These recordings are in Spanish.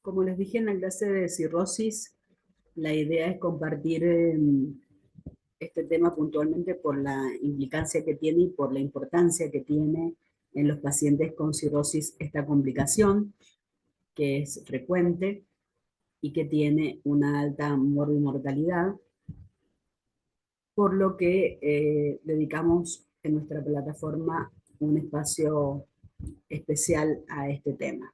Como les dije en la clase de cirrosis, la idea es compartir este tema puntualmente por la implicancia que tiene y por la importancia que tiene en los pacientes con cirrosis esta complicación, que es frecuente y que tiene una alta mortalidad, por lo que dedicamos en nuestra plataforma un espacio especial a este tema.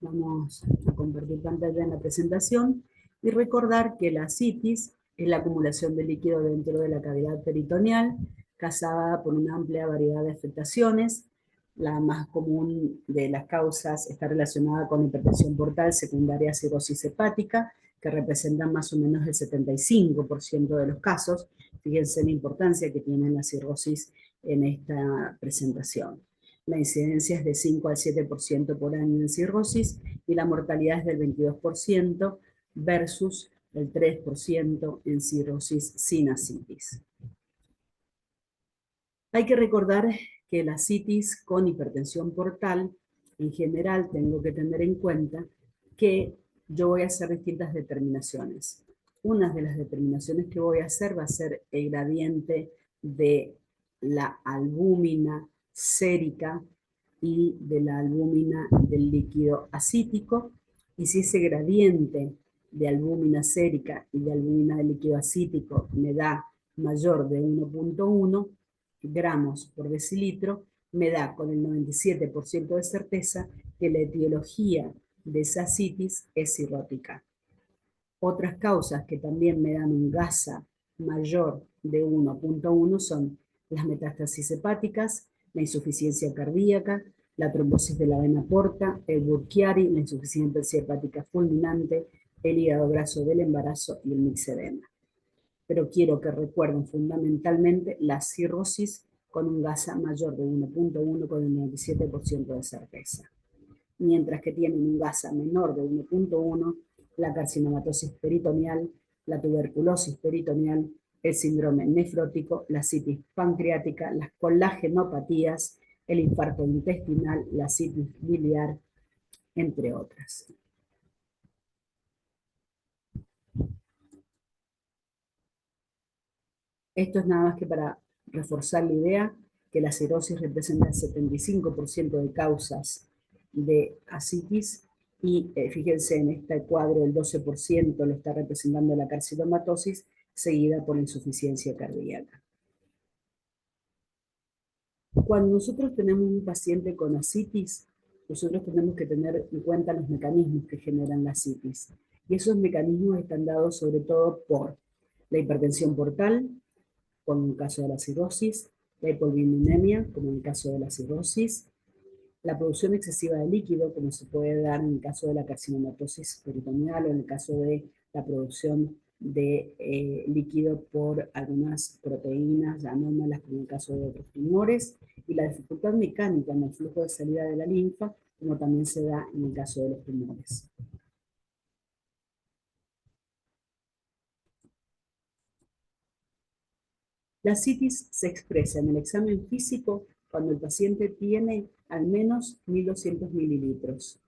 Vamos a compartir pantalla en la presentación y recordar que la citis es la acumulación de líquido dentro de la cavidad peritoneal, causada por una amplia variedad de afectaciones. La más común de las causas está relacionada con hipertensión portal secundaria a cirrosis hepática, que representan más o menos el 75% de los casos. Fíjense la importancia que tiene la cirrosis en esta presentación. La incidencia es de 5 al 7% por año en cirrosis y la mortalidad es del 22% versus el 3% en cirrosis sin ascitis. Hay que recordar que la citis con hipertensión portal, en general tengo que tener en cuenta que yo voy a hacer distintas determinaciones. Una de las determinaciones que voy a hacer va a ser el gradiente de la albúmina sérica y de la albúmina del líquido acítico, y si ese gradiente de albúmina sérica y de albúmina del líquido acítico me da mayor de 1.1 gramos por decilitro, me da con el 97% de certeza que la etiología de esa citis es cirrótica. Otras causas que también me dan un GASA mayor de 1.1 son las metástasis hepáticas, la insuficiencia cardíaca, la trombosis de la vena porta, el Burkiari, la insuficiencia hepática fulminante, el hígado graso del embarazo y el mixedema. Pero quiero que recuerden fundamentalmente la cirrosis con un GASA mayor de 1.1 con el 97% de certeza. Mientras que tienen un GASA menor de 1.1, la carcinomatosis peritoneal, la tuberculosis peritoneal, el síndrome nefrótico, la citis pancreática, las colagenopatías, el infarto intestinal, la citis biliar, entre otras. Esto es nada más que para reforzar la idea que la cirrosis representa el 75% de causas de ascitis y fíjense en este cuadro el 12% lo está representando la carcinomatosis seguida por la insuficiencia cardíaca. Cuando nosotros tenemos un paciente con ascitis, nosotros tenemos que tener en cuenta los mecanismos que generan la ascitis. Y esos mecanismos están dados sobre todo por la hipertensión portal, como en el caso de la cirrosis, la hipolinemia, como en el caso de la cirrosis, la producción excesiva de líquido, como se puede dar en el caso de la carcinomatosis peritoneal o en el caso de la producción de líquido por algunas proteínas anómalas, como en el caso de otros tumores, y la dificultad mecánica en el flujo de salida de la linfa, como también se da en el caso de los tumores. La citis se expresa en el examen físico cuando el paciente tiene al menos 1.200 mililitros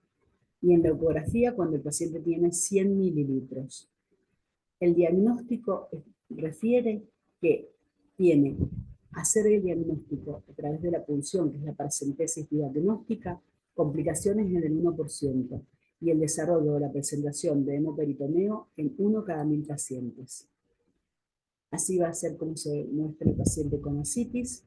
y en la ecografía cuando el paciente tiene 100 mililitros. El diagnóstico refiere que tiene hacer el diagnóstico a través de la punción, que es la paracentesis diagnóstica, complicaciones en el 1% y el desarrollo de la presentación de hemoperitoneo en 1 cada 1.000 pacientes. Así va a ser como se muestra el paciente con ascitis.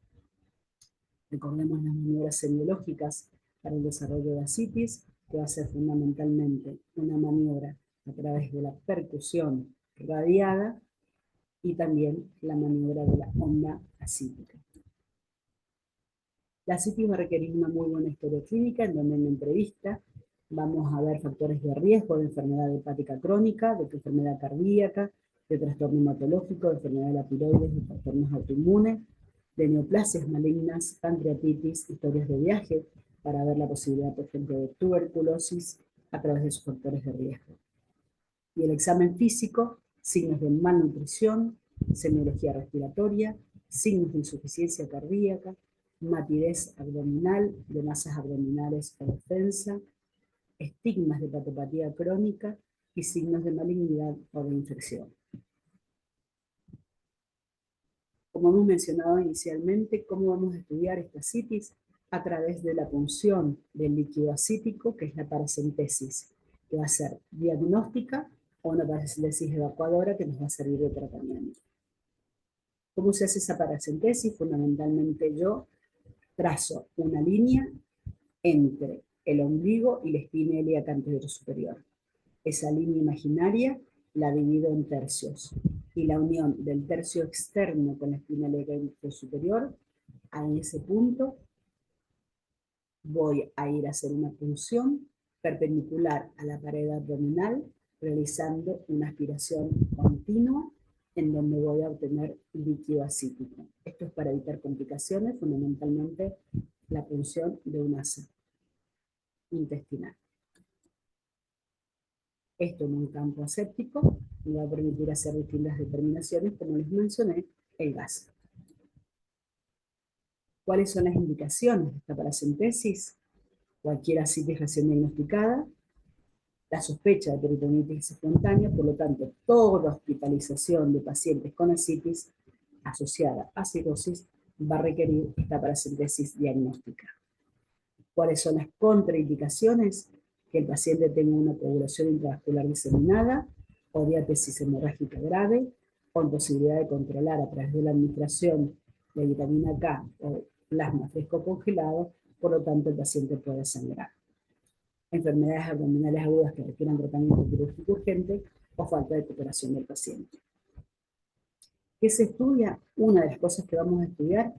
Recordemos las maniobras semiológicas para el desarrollo de ascitis, que va a ser fundamentalmente una maniobra a través de la percusión radiada y también la maniobra de la onda ascítica. La ascitis va a requerir una muy buena historia clínica, en donde en la entrevista vamos a ver factores de riesgo de enfermedad hepática crónica, de enfermedad cardíaca, de trastorno hematológico, de enfermedad de la tiroides, de trastornos autoinmunes, de neoplasias malignas, pancreatitis, historias de viaje, para ver la posibilidad, por ejemplo, de tuberculosis a través de sus factores de riesgo. Y el examen físico, signos de malnutrición, semiología respiratoria, signos de insuficiencia cardíaca, matidez abdominal, de masas abdominales o defensa, estigmas de patopatía crónica y signos de malignidad o de infección. Como hemos mencionado inicialmente, ¿cómo vamos a estudiar esta citis? A través de la punción del líquido acítico, que es la paracentesis, que va a ser diagnóstica, o una paracentesis evacuadora que nos va a servir de tratamiento. ¿Cómo se hace esa paracentesis? Fundamentalmente yo trazo una línea entre el ombligo y la espina ilíaca anterior superior. Esa línea imaginaria la divido en tercios, y la unión del tercio externo con la espina ilíaca anterior superior, a ese punto voy a ir a hacer una punción perpendicular a la pared abdominal, realizando una aspiración continua en donde voy a obtener líquido acítico. Esto es para evitar complicaciones, fundamentalmente la punción de un asa intestinal. Esto en un campo aséptico me va a permitir hacer distintas determinaciones, como les mencioné, el gas. ¿Cuáles son las indicaciones de esta paracentesis? Cualquier asitis recién diagnosticada, la sospecha de peritonitis espontánea, por lo tanto, toda hospitalización de pacientes con asitis asociada a cirrosis va a requerir esta paracentesis diagnóstica. ¿Cuáles son las contraindicaciones? Que el paciente tenga una coagulación intravascular diseminada, o diátesis hemorrágica grave, o imposibilidad de controlar a través de la administración de vitamina K o plasma fresco congelado, por lo tanto el paciente puede sangrar. Enfermedades abdominales agudas que requieran tratamiento quirúrgico urgente o falta de cooperación del paciente. ¿Qué se estudia? Una de las cosas que vamos a estudiar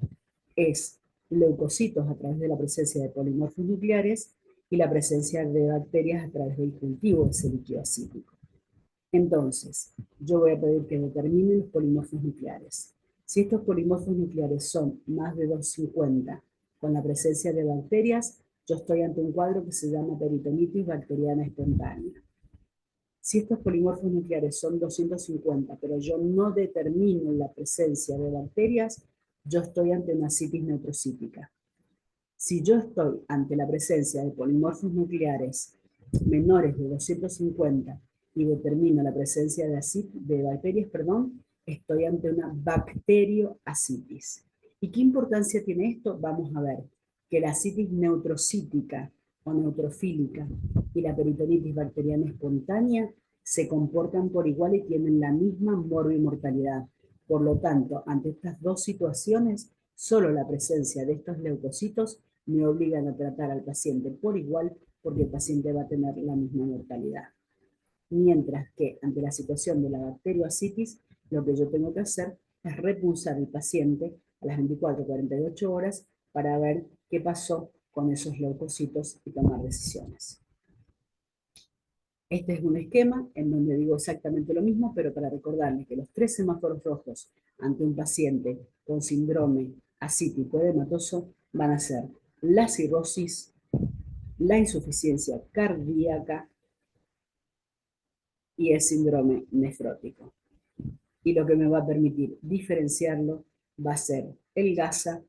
es leucocitos a través de la presencia de polimorfos nucleares y la presencia de bacterias a través del cultivo de ese líquido acítico. Entonces, yo voy a pedir que determinen los polimorfos nucleares. Si estos polimorfos nucleares son más de 250 con la presencia de bacterias, yo estoy ante un cuadro que se llama peritonitis bacteriana espontánea. Si estos polimorfos nucleares son 250, pero yo no determino la presencia de bacterias, yo estoy ante una citis neutrocítica. Si yo estoy ante la presencia de polimorfos nucleares menores de 250 y determino la presencia de bacterias, estoy ante una bacterioasitis. ¿Y qué importancia tiene esto? Vamos a ver que la asitis neutrocítica o neutrofílica y la peritonitis bacteriana espontánea se comportan por igual y tienen la misma morbimortalidad. Por lo tanto, ante estas dos situaciones, solo la presencia de estos leucocitos me obligan a tratar al paciente por igual, porque el paciente va a tener la misma mortalidad. Mientras que ante la situación de la bacterioasitis, lo que yo tengo que hacer es repulsar al paciente a las 24 o 48 horas para ver qué pasó con esos leucocitos y tomar decisiones. Este es un esquema en donde digo exactamente lo mismo, pero para recordarles que los 3 semáforos rojos ante un paciente con síndrome asítico edematoso van a ser la cirrosis, la insuficiencia cardíaca y el síndrome nefrótico. Y lo que me va a permitir diferenciarlo va a ser el GASA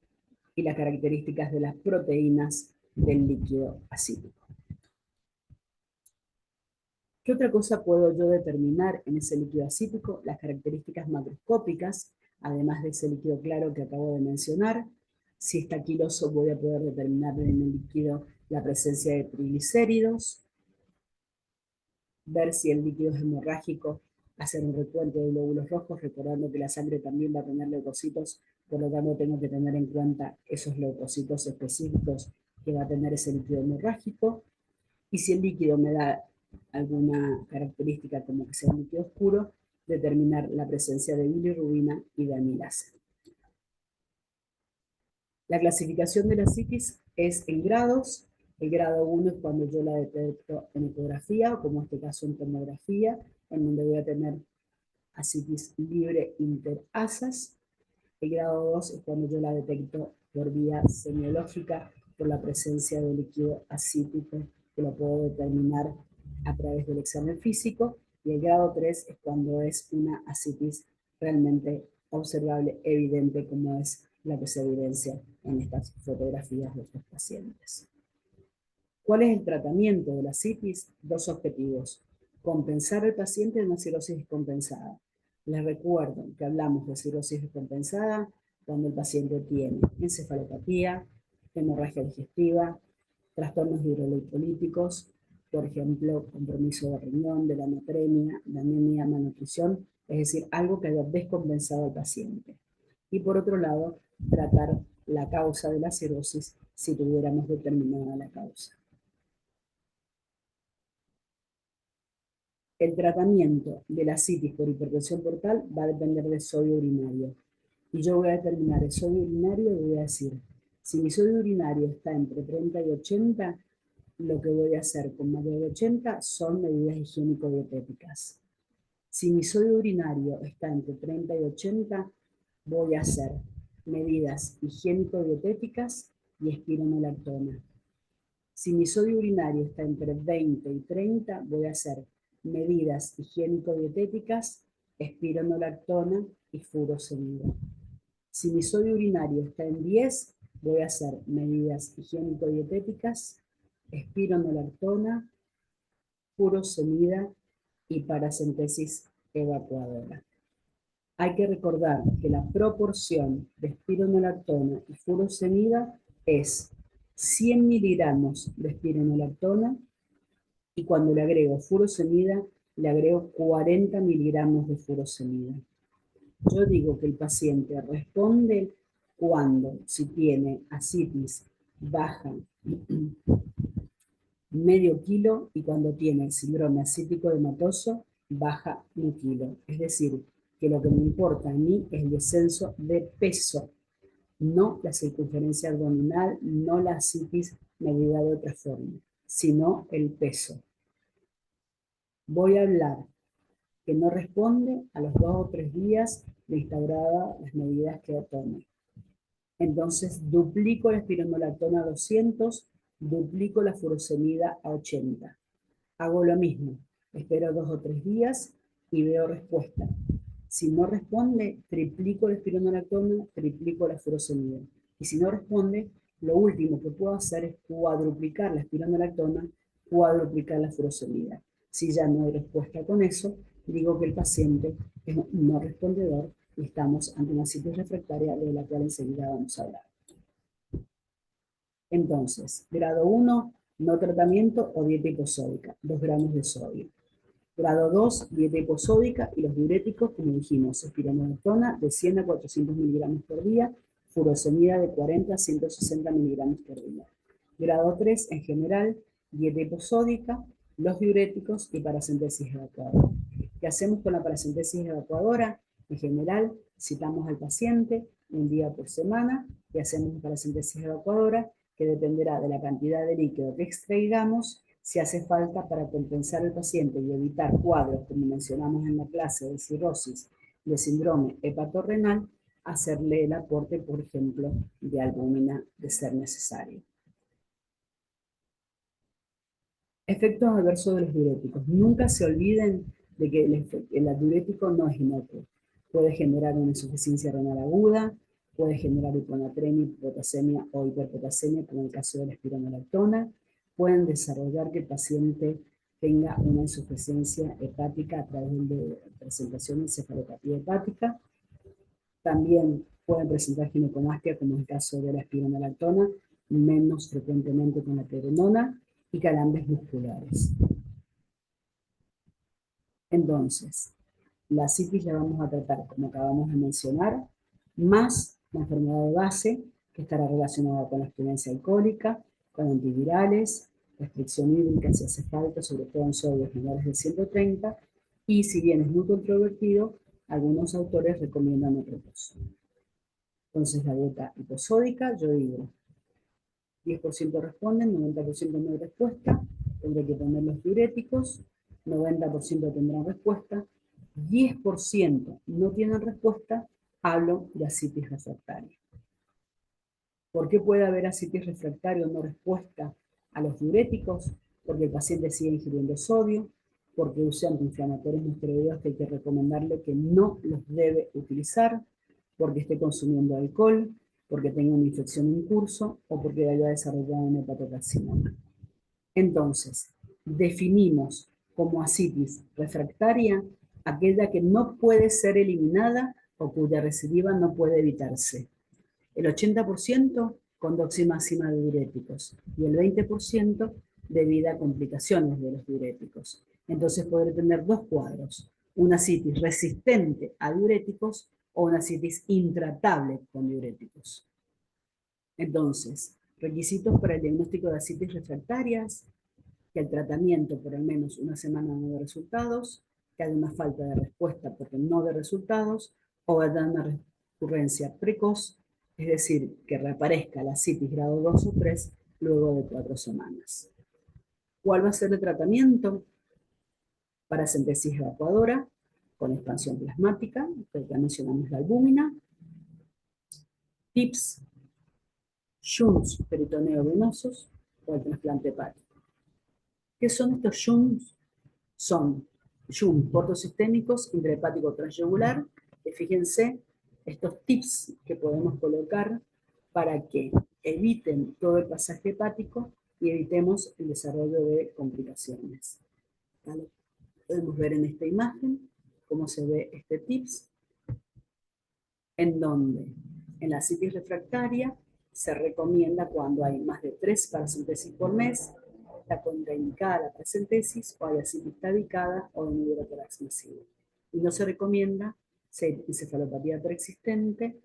y las características de las proteínas del líquido acítico. ¿Qué otra cosa puedo yo determinar en ese líquido acítico? Las características macroscópicas, además de ese líquido claro que acabo de mencionar. Si está quiloso, voy a poder determinar en el líquido la presencia de triglicéridos, ver si el líquido es hemorrágico, hacer un recuento de glóbulos rojos, recordando que la sangre también va a tener leucocitos, por lo tanto tengo que tener en cuenta esos leucocitos específicos que va a tener ese líquido hemorrágico. Y si el líquido me da alguna característica como que sea un líquido oscuro, determinar la presencia de bilirrubina y de amilasa. La clasificación de la citis es en grados. El grado 1 es cuando yo la detecto en ecografía, como en este caso en tomografía, en donde voy a tener asitis libre interasas. El grado 2 es cuando yo la detecto por vía semiológica, por la presencia de líquido acítico, que lo puedo determinar a través del examen físico. Y el grado 3 es cuando es una asitis realmente observable, evidente, como es la que se evidencia en estas fotografías de estos pacientes. ¿Cuál es el tratamiento de la citis? Dos objetivos. Compensar al paciente de una cirrosis descompensada. Les recuerdo que hablamos de cirrosis descompensada cuando el paciente tiene encefalopatía, hemorragia digestiva, trastornos hidroelectrolíticos, por ejemplo, compromiso de riñón, de la anemia, de anemia, malnutrición, es decir, algo que haya descompensado al paciente. Y por otro lado, tratar la causa de la cirrosis si tuviéramos determinada la causa. El tratamiento de la citis por hipertensión portal va a depender del sodio urinario. Y yo voy a determinar el sodio urinario y voy a decir, si mi sodio urinario está entre 30 y 80, lo que voy a hacer con mayor de 80 son medidas higiénico-dietéticas. Si mi sodio urinario está entre 30 y 80, voy a hacer medidas higiénico-dietéticas y espironolactona. Si mi sodio urinario está entre 20 y 30, voy a hacer medidas higiénico-dietéticas, espironolactona y furosemida. Si mi sodio urinario está en 10, voy a hacer medidas higiénico-dietéticas, espironolactona, furosemida y paracentesis evacuadora. Hay que recordar que la proporción de espironolactona y furosemida es 100 miligramos de espironolactona y cuando le agrego furosemida, le agrego 40 miligramos de furosemida. Yo digo que el paciente responde cuando, si tiene ascitis baja medio kilo y cuando tiene síndrome ascítico hematoso baja 1 kilo. Es decir, que lo que me importa a mí es el descenso de peso, no la circunferencia abdominal, no la ascitis medida de otra forma, sino el peso. Voy a hablar que no responde a los 2 o 3 días de instauradas las medidas que tome. Entonces duplico la espironolactona a 200, duplico la furosemida a 80. Hago lo mismo, espero 2 o 3 días y veo respuesta. Si no responde, triplico la espironolactona, triplico la furosemida. Y si no responde, lo último que puedo hacer es cuadruplicar la espironolactona, cuadruplicar la furosemida. Si ya no hay respuesta con eso, digo que el paciente es no respondedor y estamos ante una citis refractaria de la cual enseguida vamos a hablar. Entonces, grado 1, no tratamiento o dieta hiposódica, 2 gramos de sodio. Grado 2, dieta hiposódica y los diuréticos, como dijimos, espironolactona de 100 a 400 miligramos por día, furosemida de 40 a 160 miligramos por día. Grado 3, en general, dieta hiposódica, los diuréticos y paracentesis evacuadora. ¿Qué hacemos con la paracentesis evacuadora? En general, citamos al paciente un día por semana y hacemos paracentesis evacuadora, que dependerá de la cantidad de líquido que extraigamos, si hace falta para compensar al paciente y evitar cuadros, como mencionamos en la clase de cirrosis, de síndrome hepatorrenal, hacerle el aporte, por ejemplo, de albúmina de ser necesario. Efectos adversos de los diuréticos. Nunca se olviden de que el diurético no es inocuo. Puede generar una insuficiencia renal aguda, puede generar hiponatremia, hipopotasemia o hiperpotasemia, como en el caso de la espironolactona. Pueden desarrollar que el paciente tenga una insuficiencia hepática a través de presentación de encefalopatía hepática. También pueden presentar ginecomastia, como en el caso de la espironolactona, menos frecuentemente con la pregnenolona, y calambres musculares. Entonces, la citis la vamos a tratar, como acabamos de mencionar, más la enfermedad de base, que estará relacionada con la abstinencia alcohólica, con antivirales, restricción hídrica si hace falta, sobre todo en sodios menores de 130, y si bien es muy controvertido, algunos autores recomiendan otro pozo. Entonces, la dieta hiposódica, yo digo, 10% responden, 90% no hay respuesta, tendré que poner los diuréticos, 90% tendrán respuesta, 10% no tienen respuesta, hablo de ascitis refractaria. ¿Por qué puede haber ascitis refractaria o no respuesta a los diuréticos? Porque el paciente sigue ingiriendo sodio, porque usa antiinflamatorios no esteroideos que hay que recomendarle que no los debe utilizar, porque esté consumiendo alcohol, porque tenga una infección en curso o porque haya desarrollado un hepatocarcinoma. Entonces, definimos como ascitis refractaria aquella que no puede ser eliminada o cuya recidiva no puede evitarse. El 80% con dosis máxima de diuréticos y el 20% debido a complicaciones de los diuréticos. Entonces podré tener dos cuadros, una ascitis resistente a diuréticos o una ascitis intratable con diuréticos. Entonces, requisitos para el diagnóstico de ascitis refractarias: que el tratamiento por al menos una semana no dé resultados, que haya una falta de respuesta porque no dé resultados, o haya una recurrencia precoz, es decir, que reaparezca la ascitis grado 2 o 3 luego de 4 semanas. ¿Cuál va a ser el tratamiento? Paracentesis evacuadora con expansión plasmática, que ya mencionamos la albúmina, TIPS, shunts peritoneo venosos o el trasplante hepático. ¿Qué son estos shunts? Son shunts portosistémicos intrahepático transyugular, que fíjense estos tips que podemos colocar para que eviten todo el pasaje hepático y evitemos el desarrollo de complicaciones. ¿Vale? Podemos ver en esta imagen cómo se ve este tips, en donde en la ascitis refractaria se recomienda cuando hay más de 3 paracentesis por mes, está contraindicada la paracentesis o hay ascitis tabicadas o de neurotórax masivo. Y no se recomienda encefalopatía preexistente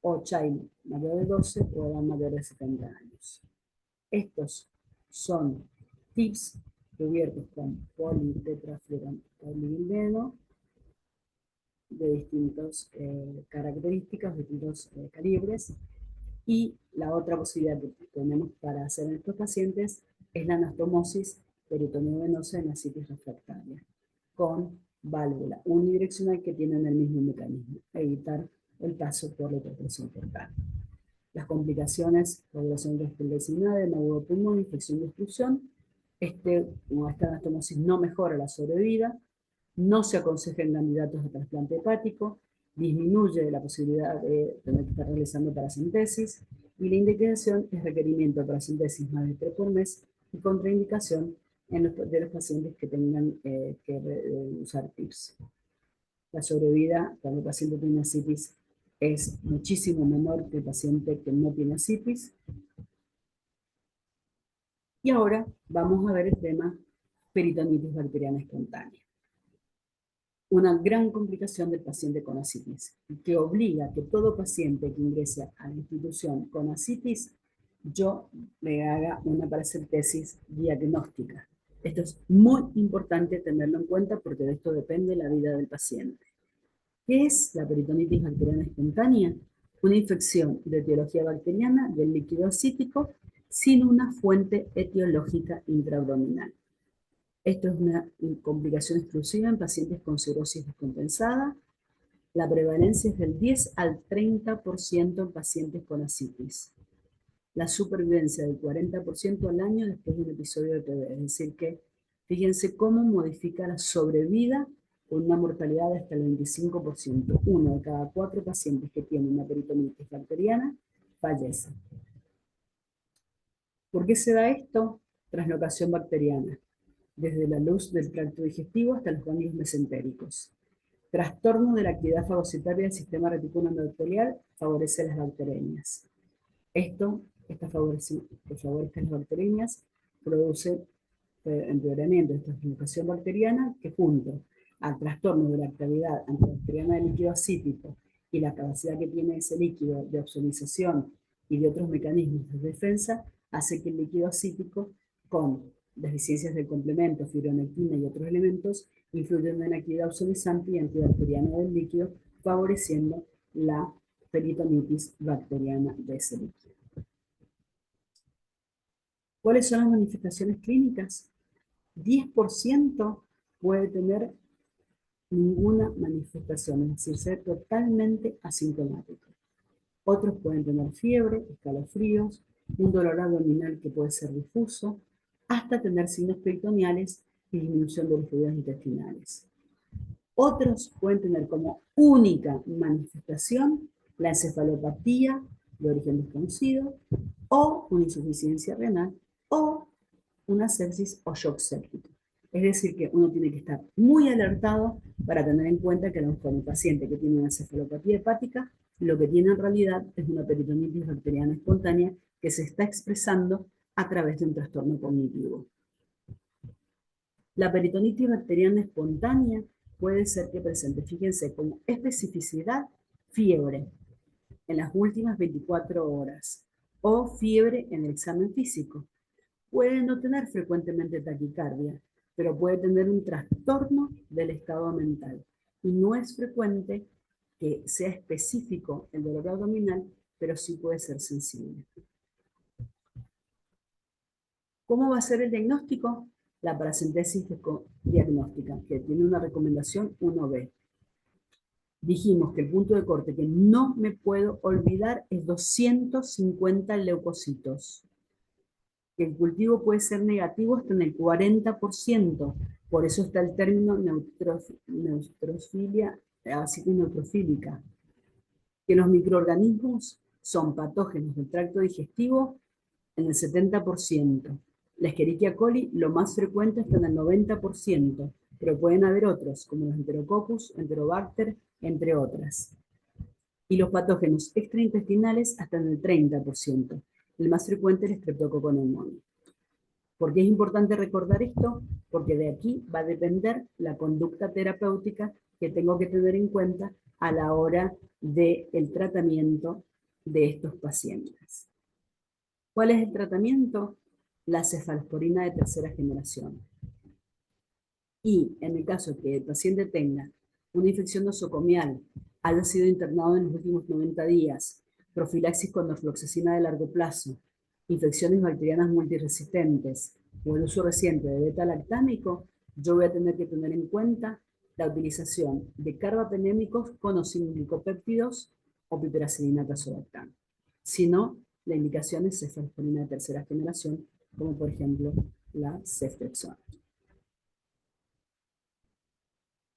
o child mayor de 12 o edad mayor de 70 años. Estos son tips cubiertos con politetrafluoropolideno de distintas características, de distintos calibres. Y la otra posibilidad que tenemos para hacer en estos pacientes es la anastomosis peritoneo venosa en ascitis refractaria, con válvula unidireccional que tienen el mismo mecanismo, evitar el paso por la hipertensión portal. Las complicaciones, coagulación gastrointestinal, agudo pulmón, infección de obstrucción. Esta anastomosis no mejora la sobrevida, no se aconsejan candidatos a trasplante hepático, disminuye la posibilidad de tener que estar realizando paracentesis, y la indicación es requerimiento de paracentesis más de 3 por mes y contraindicación de los pacientes que tengan que usar TIPS. La sobrevida cuando el paciente tiene ascitis es muchísimo menor que el paciente que no tiene ascitis. Y ahora vamos a ver el tema peritonitis bacteriana espontánea. Una gran complicación del paciente con ascitis, que obliga a que todo paciente que ingrese a la institución con ascitis, yo le haga una paracentesis diagnóstica. Esto es muy importante tenerlo en cuenta porque de esto depende la vida del paciente. ¿Qué es la peritonitis bacteriana espontánea? Una infección de etiología bacteriana del líquido ascítico sin una fuente etiológica intraabdominal. Esto es una complicación exclusiva en pacientes con cirrosis descompensada. La prevalencia es del 10 al 30% en pacientes con ascitis. La supervivencia del 40% al año después de un episodio de PV. Es decir que, fíjense cómo modifica la sobrevida con una mortalidad de hasta el 25%. 1 de cada 4 pacientes que tienen una peritonitis bacteriana fallece. ¿Por qué se da esto? Translocación bacteriana, desde la luz del tracto digestivo hasta los ganglios mesentéricos. Trastorno de la actividad fagocitaria del sistema reticular endotelial favorece a las bacterias. Esto que favorezca las bacterias produce empeoramiento de esta translocación bacteriana que, junto al trastorno de la actividad antibacteriana del líquido ascítico y la capacidad que tiene ese líquido de ozonización y de otros mecanismos de defensa, hace que el líquido ascítico, con deficiencias del complemento, fibronectina y otros elementos, influyen en la actividad ozonizante y antibacteriana del líquido, favoreciendo la peritonitis bacteriana de ese líquido. ¿Cuáles son las manifestaciones clínicas? 10% puede tener ninguna manifestación, es decir, ser totalmente asintomático. Otros pueden tener fiebre, escalofríos, un dolor abdominal que puede ser difuso, hasta tener signos peritoneales y disminución de los fluidos intestinales. Otros pueden tener como única manifestación la encefalopatía de origen desconocido, o una insuficiencia renal, o una sepsis o shock séptico. Es decir, que uno tiene que estar muy alertado para tener en cuenta que a lo mejor un paciente que tiene una cefalopatía hepática, lo que tiene en realidad es una peritonitis bacteriana espontánea que se está expresando a través de un trastorno cognitivo. La peritonitis bacteriana espontánea puede ser que presente, fíjense, como especificidad, fiebre en las últimas 24 horas o fiebre en el examen físico. Puede no tener frecuentemente taquicardia, pero puede tener un trastorno del estado mental. Y no es frecuente que sea específico el dolor abdominal, pero sí puede ser sensible. ¿Cómo va a ser el diagnóstico? La paracentesis diagnóstica, que tiene una recomendación 1B. Dijimos que el punto de corte que no me puedo olvidar es 250 leucocitos. El cultivo puede ser negativo hasta en el 40%, por eso está el término neutrofilia, así que neutrofílica. Que los microorganismos son patógenos del tracto digestivo en el 70%. La Escherichia coli, lo más frecuente, está en el 90%, pero pueden haber otros, como los Enterococcus, Enterobacter, entre otras. Y los patógenos extraintestinales hasta en el 30%. El más frecuente es el Streptococcus pneumoniae. ¿Por qué es importante recordar esto? Porque de aquí va a depender la conducta terapéutica que tengo que tener en cuenta a la hora del tratamiento de estos pacientes. ¿Cuál es el tratamiento? La cefalosporina de tercera generación. Y en el caso de que el paciente tenga una infección nosocomial, haya sido internado en los últimos 90 días, profilaxis con norfloxacina de largo plazo, infecciones bacterianas multiresistentes o el uso reciente de beta-lactámico, yo voy a tener que tener en cuenta la utilización de carbapenémicos con o sin glicopéptidos o piperacilina tazobactam. Si no, la indicación es cefalosporina de tercera generación, como por ejemplo la ceftriaxona.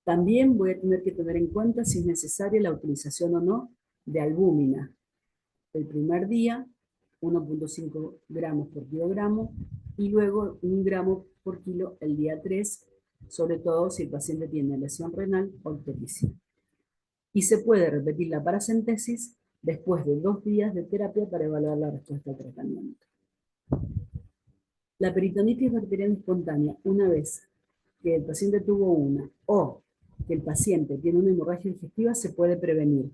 También voy a tener que tener en cuenta si es necesaria la utilización o no de albúmina. El primer día, 1.5 gramos por kilogramo, y luego 1 gramo por kilo el día 3, sobre todo si el paciente tiene lesión renal o ictericia. Y se puede repetir la paracentesis después de 2 días de terapia para evaluar la respuesta al tratamiento. La peritonitis bacteriana espontánea, una vez que el paciente tuvo una o que el paciente tiene una hemorragia digestiva, se puede prevenir,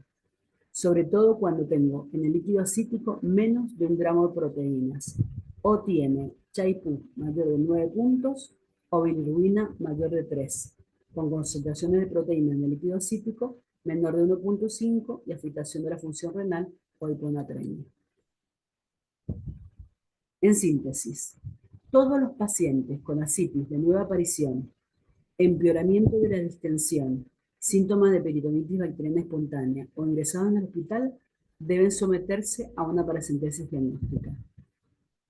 sobre todo cuando tengo en el líquido acítico menos de 1 gramo de proteínas, o tiene Chiai-Poo mayor de 9 puntos, o bilirrubina mayor de 3, con concentraciones de proteínas en el líquido acítico menor de 1.5 y afectación de la función renal o hiponatremia. En síntesis, todos los pacientes con ascitis de nueva aparición, empeoramiento de la distensión, síntomas de peritonitis bacteriana espontánea o ingresados en el hospital deben someterse a una paracentesis diagnóstica.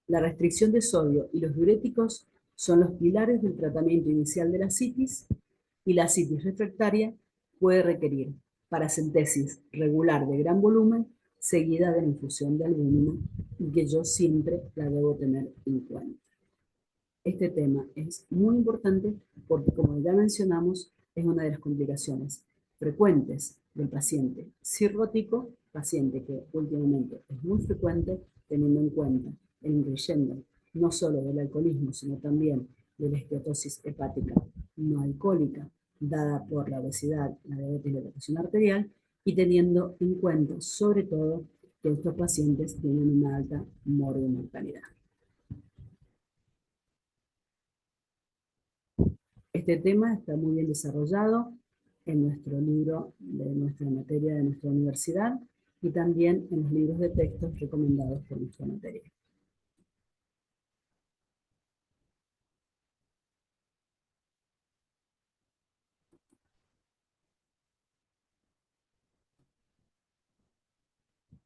La restricción de sodio y los diuréticos son los pilares del tratamiento inicial de la ascitis, y la ascitis refractaria puede requerir paracentesis regular de gran volumen seguida de la infusión de albúmina, y que yo siempre la debo tener en cuenta. Este tema es muy importante porque, como ya mencionamos, es una de las complicaciones frecuentes del paciente cirrótico, paciente que últimamente es muy frecuente, teniendo en cuenta el increyendo no solo del alcoholismo, sino también de la esteatosis hepática no alcohólica, dada por la obesidad, la diabetes y la presión arterial, y teniendo en cuenta, sobre todo, que estos pacientes tienen una alta morbimortalidad. Este tema está muy bien desarrollado en nuestro libro de nuestra materia de nuestra universidad y también en los libros de textos recomendados por nuestra materia.